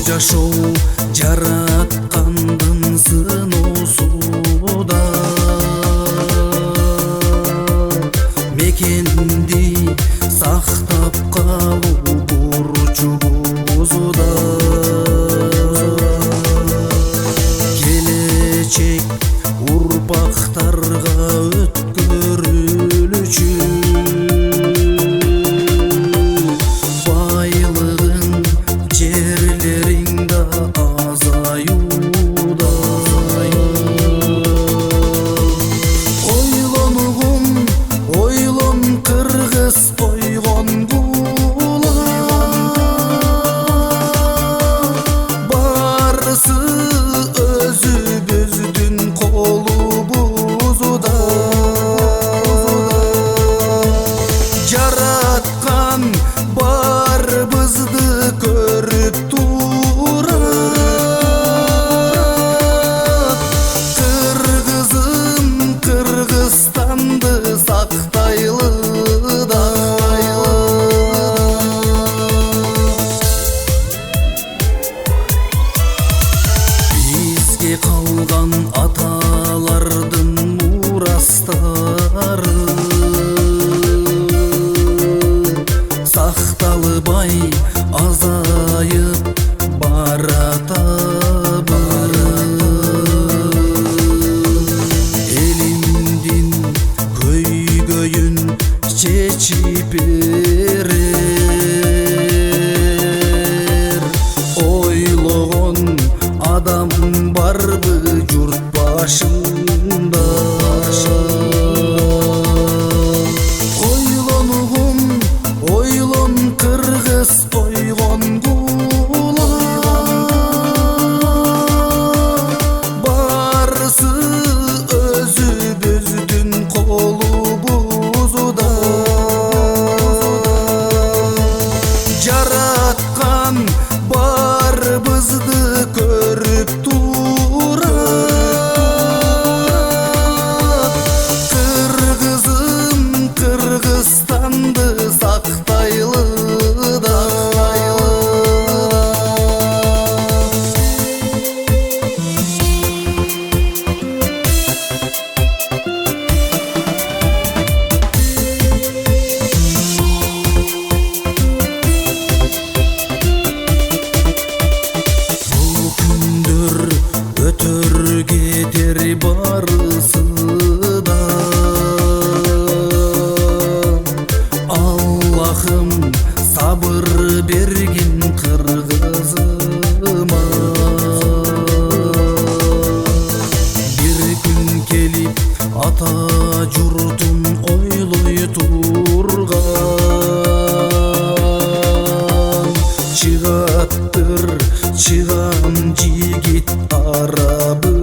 жашоо жараткандын сыноосуда мекенди сактап калуу бурчубузда келечек урпактарга өткөрүлүчү байлыгың жерлериң да азаюуда ойлон кыргыз ойгон барысы өзүбүздүн колубузда жараткан барыбызды көрүп турат кыргызым Кыргызстанды сактайлы да бизге калган аталардын мурастары сакталбай азайып баратабы элимдин көйгөйүн чечип берер ойлогон адам барбы журт башында ойлон кыргыз ойгон барысы өзүбүздүн колубузда жараткан барыбызды көрүп турат кыргызым Кыргызстанды сактайлы да бул күндөр өтөр кетер барысы да Аллахым сабыр бергин кыргызыма бир күн келип ата журтун ойлой турган чыгам жигит арабы